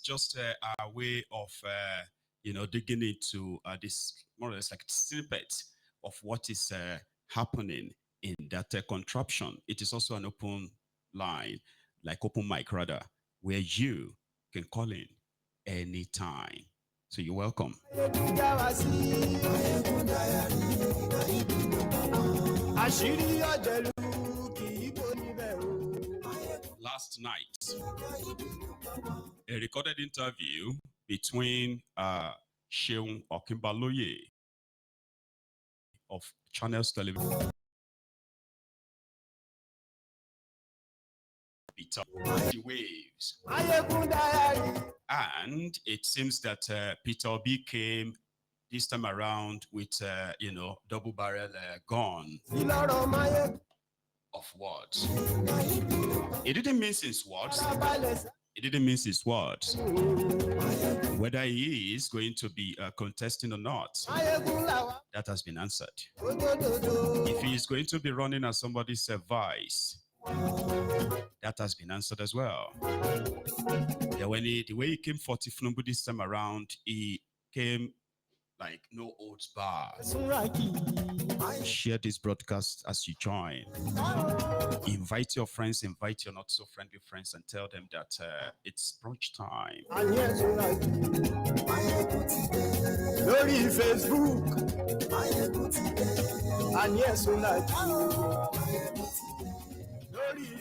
just a way of, digging into this more or less like snippet of what is happening in that contraption. It is also an open line, like open mic rather, where you can call in anytime. So you're welcome. Last night, a recorded interview between Sheung Okimbaloye of Channels Television the waves. And it seems that Peter Obi came this time around with, double barrel gun of words. It didn't miss his words. It didn't miss his words. Whether he is going to be contesting or not, that has been answered. If he is going to be running as somebody's vice, that has been answered as well. The way he came for Tifnumbu this time around, he came like no holds bar. Share this broadcast as you join. Invite your friends, invite your not so friendly friends, and tell them that it's brunch time. Lórí Facebook. And yes, Lórí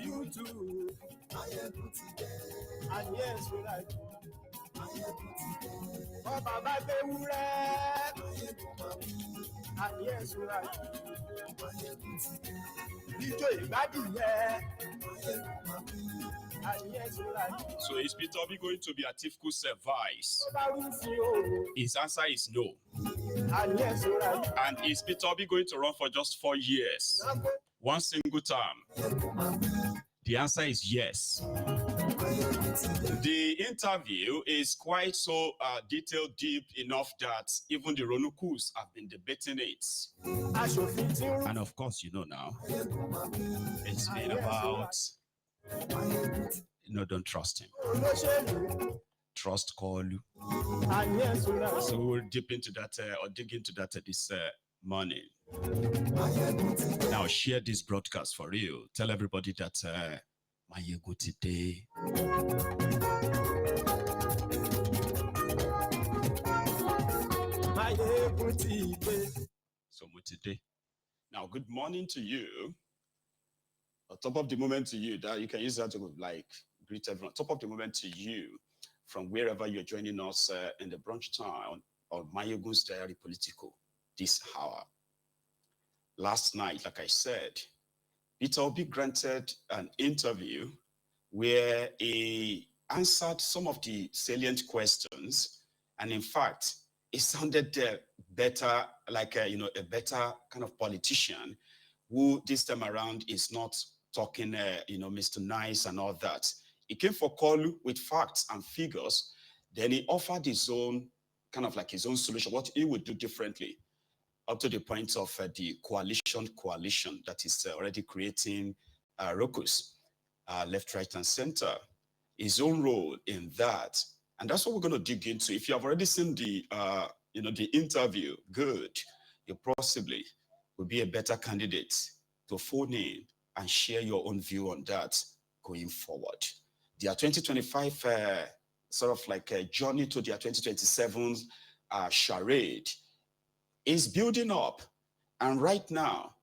YouTube. And yes, and yes, So is Peter Obi going to be Atifu's vice? His answer is no. And is Peter Obi going to run for just 4 years? One single term? The answer is yes. The interview is quite so detailed, deep enough that even the Ronukus have been debating it. And of course, you know now, it's been about, don't trust him. Trust Kolu. So we'll dip into that or dig into that this morning. Now share this broadcast for real. Tell everybody that Mayego today. So today. Now, good morning to you. Top of the moment to you. That you can use that to like greet everyone. Top of the moment to you from wherever you're joining us in the brunch time of Mayegun's Diary Political this hour. Last night, like I said, Peter Obi granted an interview where he answered some of the salient questions. And in fact, it sounded better, like a better kind of politician who this time around is not talking, Mr. Nice and all that. He came for Kolu with facts and figures. Then he offered his own, kind of like his own solution, what he would do differently, up to the point of the coalition that is already creating Rokus, left, right, and center. His own role in that. And that's what we're going to dig into. If you have already seen the, the interview, good. You possibly will be a better candidate to phone in and share your own view on that going forward. Their 2025 sort of like a journey to their 2027 charade is building up. And right now,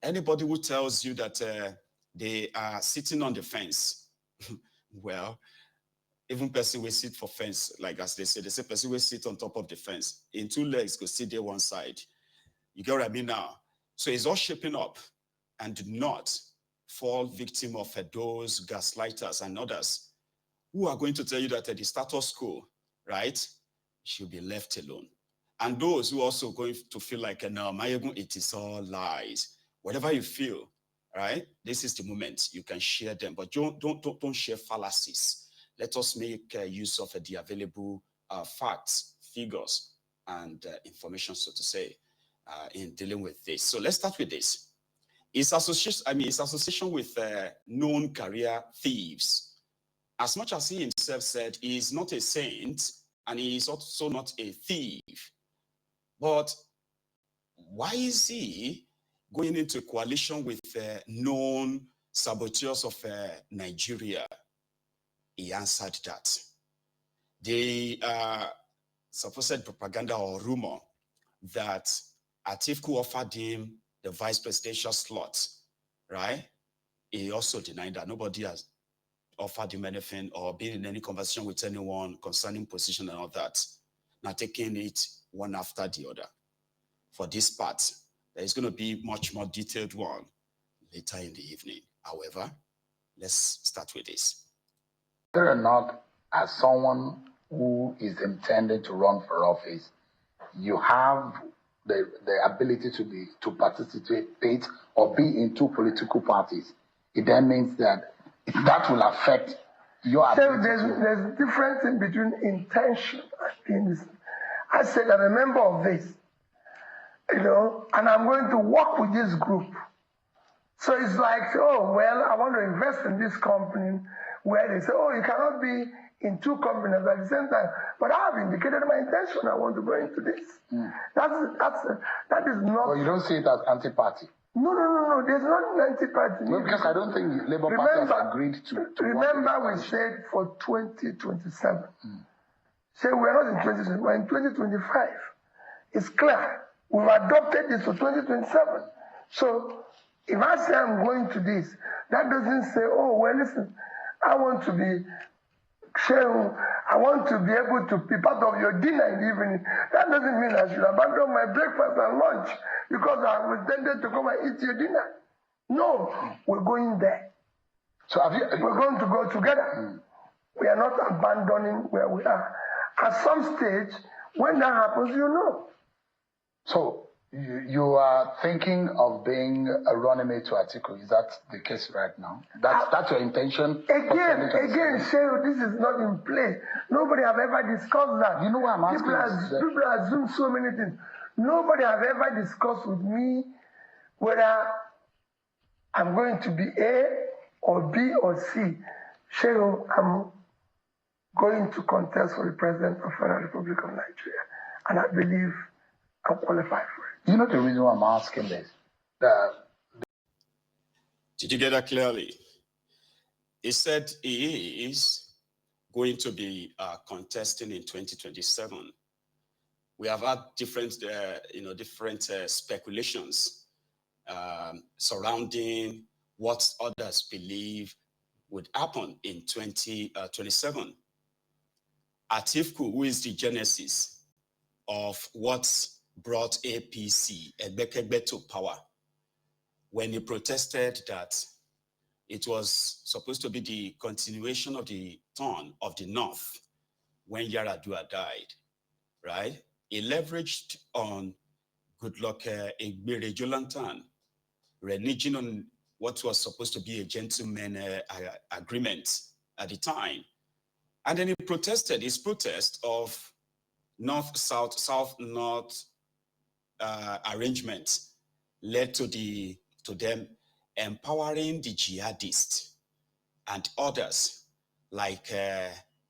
anybody who tells you that they are sitting on the fence, well, even person will sit for fence, like as they say person will sit on top of the fence. In 2 legs, go sit there one side. You get what I mean now? So it's all shaping up, and do not fall victim of those gaslighters and others who are going to tell you that the status quo, right, should be left alone. And those who are also going to feel like, no, Mayegun, it is all lies. Whatever you feel, right, this is the moment you can share them, but don't share fallacies. Let us make use of the available facts, figures, and information, so to say, in dealing with this. So let's start with this. It's association with known career thieves as much as he himself said he is not a saint and he is also not a thief, but why is he going into a coalition with known saboteurs of Nigeria? He answered that. The supposed propaganda or rumor that Atiku offered him the vice presidential slot, right? He also denied that. Nobody has offered him anything or been in any conversation with anyone concerning position and all that. Now taking it one after the other. For this part, there is going to be much more detailed one later in the evening. However, let's start with this. Whether or not, as someone who is intended to run for office, you have the ability to participate or be in two political parties, it then means that will affect your ability. So there's a difference in between intention and this. I said I'm a member of this, and I'm going to work with this group. So it's like, oh, well, I want to invest in this company, where they say, oh, you cannot be in two companies at the same time. But I have indicated my intention. I want to go into this. That is not. Well, you don't see it as anti-party. No. There's not an anti-party. Well, because I don't think Labour Party has agreed to remember, we said for 2027. Say we're not in 2020, we're in 2025. It's clear. We've adopted this for 2027. So if I say I'm going to this, that doesn't say, oh, well, listen, I want to be sharing, I want to be able to be part of your dinner in the evening. That doesn't mean I should abandon my breakfast and lunch because I was intended to come and eat your dinner. No, we're going there. So we're going to go together. We are not abandoning where we are. At some stage, when that happens, you know. So you are thinking of being a running mate to Atiku. Is that the case right now? That's your intention? Again, Shehu, this is not in play. Nobody have ever discussed that. You know what I'm asking? People assume so many things. Nobody have ever discussed with me whether I'm going to be A or B or C. Shehu, I'm going to contest for the President of the Federal Republic of Nigeria. And I believe I'm qualified for it. You know the reason why I'm asking this? Did you get that clearly? He said he is going to be contesting in 2027. We have had different speculations surrounding what others believe would happen in 2027. Atiku, who is the genesis of what brought APC, Egbekegbe, to power, when he protested that it was supposed to be the continuation of the turn of the North when Yaradua died, right? He leveraged on Goodluck Egbere Jolantan, reneging on what was supposed to be a gentleman agreement at the time. And then he protested. His protest of North-South, South-North arrangement led to them empowering the jihadists and others like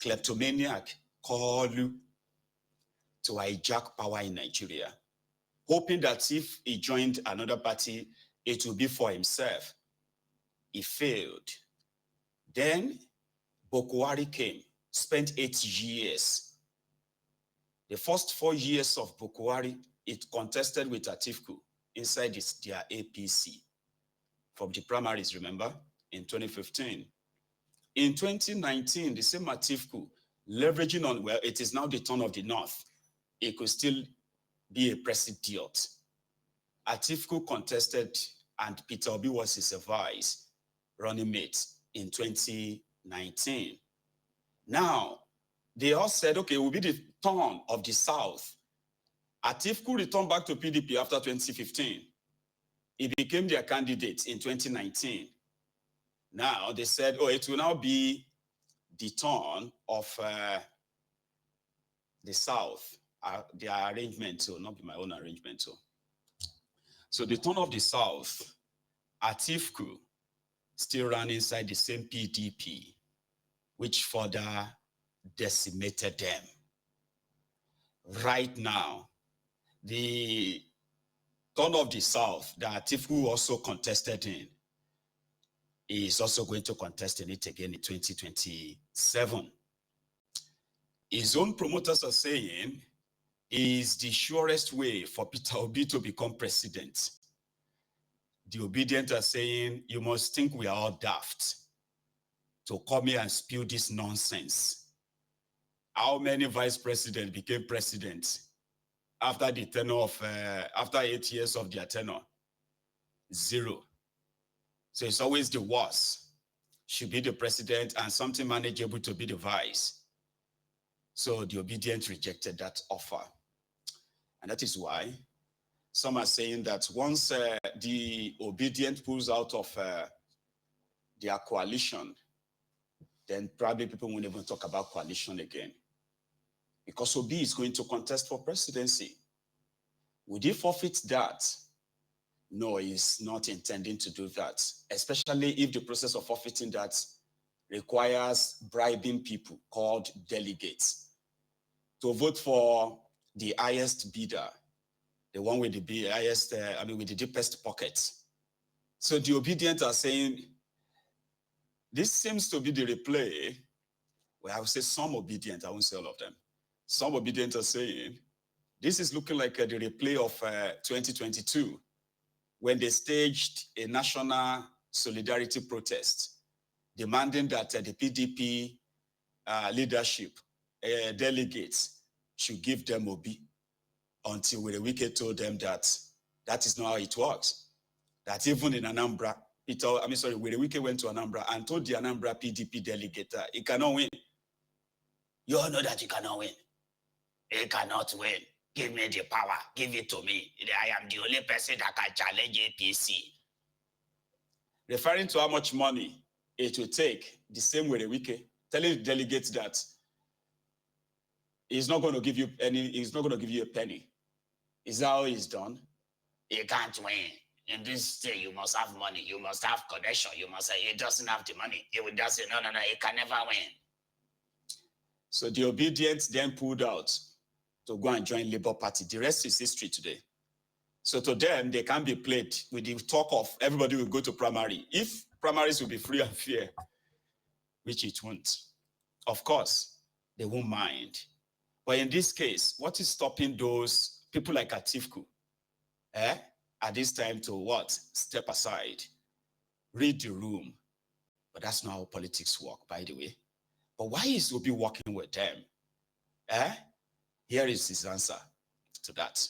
kleptomaniac Kolu to hijack power in Nigeria, hoping that if he joined another party, it would be for himself. He failed. Then Boko Haram came, spent 8 years. The first 4 years of Boko Haram, it contested with Atiku inside their APC from the primaries, remember, in 2015. In 2019, the same Atiku, leveraging on, well, it is now the turn of the North. It could still be a president. Atiku contested, and Peter Obi was his vice running mate in 2019. Now, they all said, okay, it will be the turn of the South. Atiku returned back to PDP after 2015. He became their candidate in 2019. Now, they said, oh, it will now be the turn of the South. Their arrangement will not be my own arrangement. So the turn of the South, Atiku still ran inside the same PDP. which further decimated them. Right now, the turn of the South that Atiku also contested in is also going to contest in it again in 2027. His own promoters are saying is the surest way for Peter Obi to become president. The obedient are saying, you must think we are all daft to come here and spew this nonsense. How many vice presidents became president after the tenure of, after 8 years of their tenure? 0. So it's always the worst should be the president and something manageable to be the vice. So the obedient rejected that offer. And that is why some are saying that once the obedient pulls out of their coalition, then probably people won't even talk about coalition again. Because Obi is going to contest for presidency. Would he forfeit that? No, he's not intending to do that, especially if the process of forfeiting that requires bribing people called delegates to vote for the highest bidder, the one with the highest, with the deepest pockets. So the obedient are saying, this seems to be the replay. Well, I would say some obedient, I won't say all of them. Some obedient are saying, this is looking like the replay of 2022, when they staged a national solidarity protest, demanding that the PDP leadership, delegates, should give them Obi, until Wike told them that that is not how it works. That even in Anambra, Wike went to Anambra and told the Anambra PDP delegate that he cannot win. You all know that you cannot win. He cannot win. Give me the power. Give it to me. I am the only person that can challenge APC. Referring to how much money it will take, the same way Wike, telling the delegates that he's not going to give you a penny. Is that how it's done? You can't win. In this state, you must have money. You must have connection. You must say, he doesn't have the money. He would just say, no, he can never win. So the obedient then pulled out to go and join Labour Party. The rest is history today. So to them, they can be played with the talk of everybody will go to primary. If primaries will be free and fair, which it won't. Of course, they won't mind. But in this case, what is stopping those people like Atiku at this time to what? Step aside, read the room. But that's not how politics work, by the way. But why is Obi working with them? Here is his answer to that.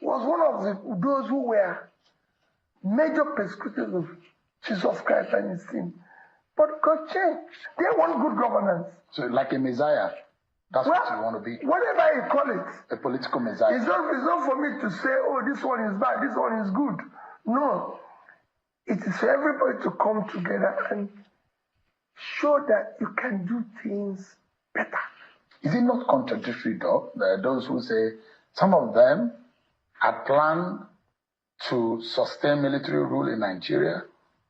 Was one of those who were major persecutors of Jesus Christ and his team. But God changed. They want good governance. So like a messiah. That's what you want to be. Whatever you call it. A political messiah. It's not for me to say, oh, this one is bad, this one is good. No. It is for everybody to come together and show that you can do things better. Is it not contradictory, though? There are those who say some of them had planned to sustain military rule in Nigeria.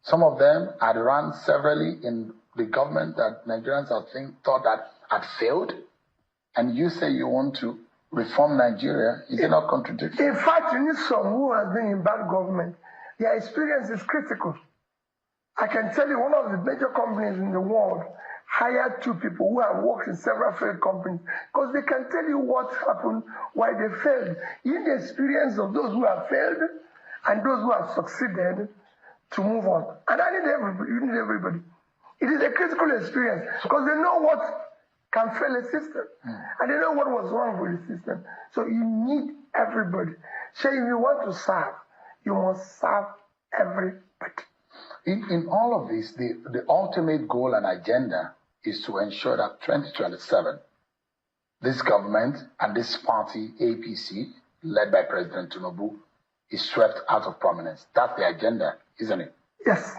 Some of them had run severally in the government that Nigerians thought that had failed. And you say you want to reform Nigeria. Is it not contradictory? In fact, you need some who has been in bad government. Their experience is critical. I can tell you one of the major companies in the world hired 2 people who have worked in several failed companies because they can tell you what happened, why they failed. You need the experience of those who have failed and those who have succeeded to move on. And I need everybody. You need everybody. It is a critical experience because they know what can fail a system. And they know what was wrong with the system. So you need everybody. So if you want to serve, you must serve everybody. In all of this, the ultimate goal and agenda is to ensure that 2027, this government and this party, APC, led by President Tinubu, is swept out of prominence. That's the agenda, isn't it? Yes.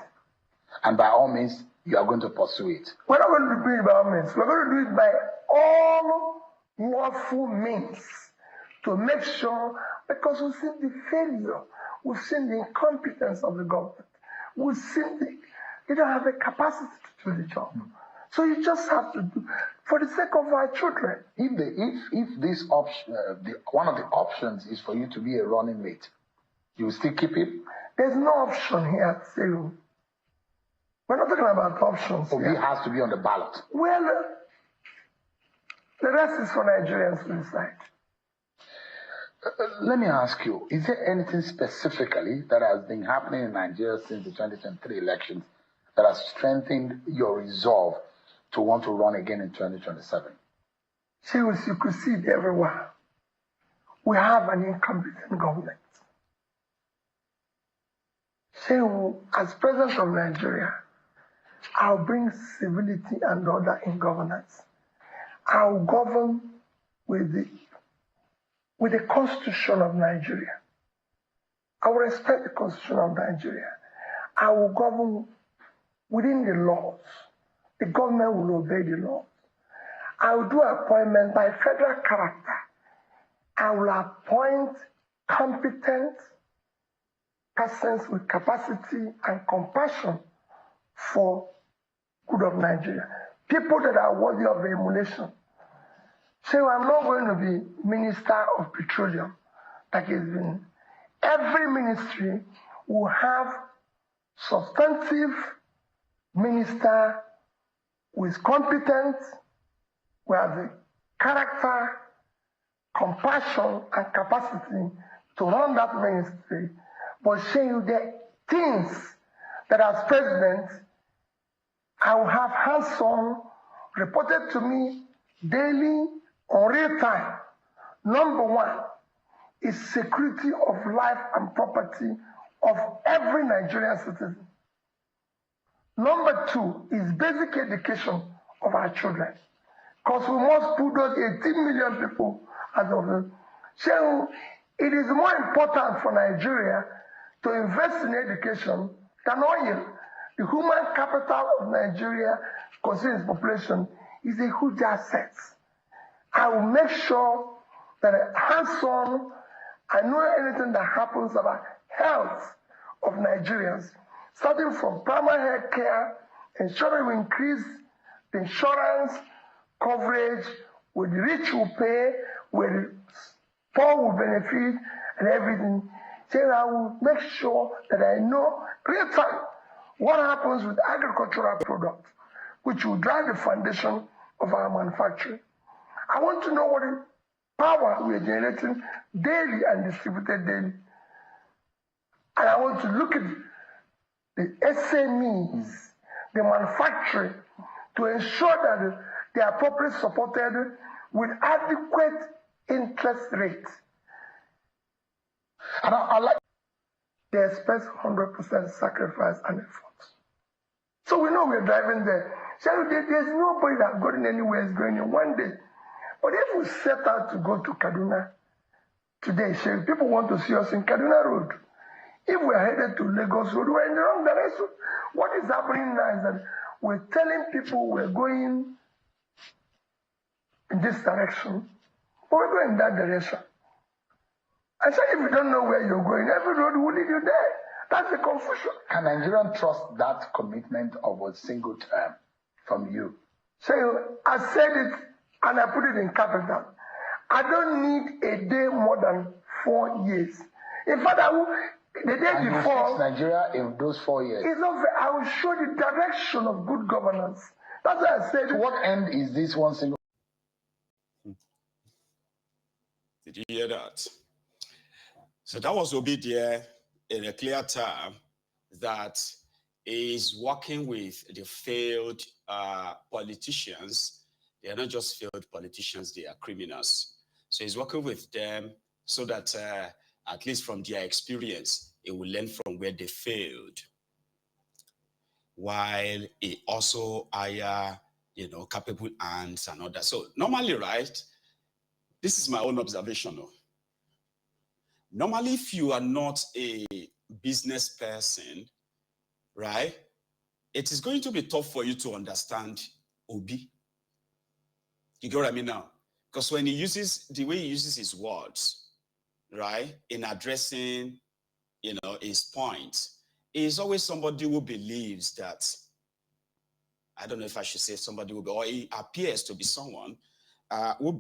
And by all means, you are going to pursue it. We're not going to do it by all means. We're going to do it by all lawful means to make sure, because we've seen the failure, we've seen the incompetence of the government, we've seen You don't have the capacity to do the job. So you just have to do for the sake of our children. If this option, one of the options is for you to be a running mate, you will still keep it? There's no option here, Seru. We're not talking about options. Obi has to be on the ballot. Well, the rest is for Nigerians to decide. Let me ask you, is there anything specifically that has been happening in Nigeria since the 2023 elections that has strengthened your resolve to want to run again in 2027? Seru, you could see it everywhere. We have an incompetent government. Seru, as president of Nigeria, I'll bring civility and order in governance. I'll govern with the Constitution of Nigeria. I will respect the Constitution of Nigeria. I will govern within the laws. The government will obey the laws. I will do appointment by federal character. I will appoint competent persons with capacity and compassion for good of Nigeria. People that are worthy of emulation. So I'm not going to be Minister of Petroleum, like it's been. Every ministry will have substantive minister who is competent, who has the character, compassion, and capacity to run that ministry, but showing you the things that as president, I will have hands-on reported to me daily on real time. Number one is security of life and property of every Nigerian citizen. Number two is basic education of our children. Because we must put those 18 million people as of them. So it is more important for Nigeria to invest in education than oil. The human capital of Nigeria, considering its population, is a huge asset. I will make sure that hands-on, I know anything that happens about health of Nigerians, starting from primary health care, ensuring we increase the insurance coverage, where the rich will pay, where the poor will benefit, and everything. So I will make sure that I know real time what happens with agricultural products, which will drive the foundation of our manufacturing. I want to know what power we are generating daily and distributed daily. And I want to look at the SMEs, the manufacturing, to ensure that they are properly supported with adequate interest rates. And I like they expect 100% sacrifice and effort. So we know we're driving there. So there's nobody that going anywhere is going in one day. But if we set out to go to Kaduna today, people want to see us in Kaduna Road. If we're headed to Lagos Road, we're in the wrong direction. What is happening now is that we're telling people we're going in this direction, but we're going in that direction. I said, if you don't know where you're going, every road will lead you there. That's the confusion. Can Nigerians trust that commitment of a single term from you? So I said it and I put it in capital. I don't need a day more than 4 years. In fact, the day and before, you fix Nigeria in those 4 years. It's not fair. I will show the direction of good governance. That's why I said. To what end is this one single? Did you hear that? So that was Obi there in a clear term that is working with the failed politicians. They are not just failed politicians, they are criminals. So he's working with them so that at least from their experience, it will learn from where they failed. While he also hire, capable hands and all that. So normally, right, this is my own observation. Normally, if you are not a business person, right, it is going to be tough for you to understand Obi. You get what I mean now? Because when he uses, the way he uses his words, right, in addressing, his points, is always somebody who believes that, I don't know if I should say somebody who, or he appears to be someone who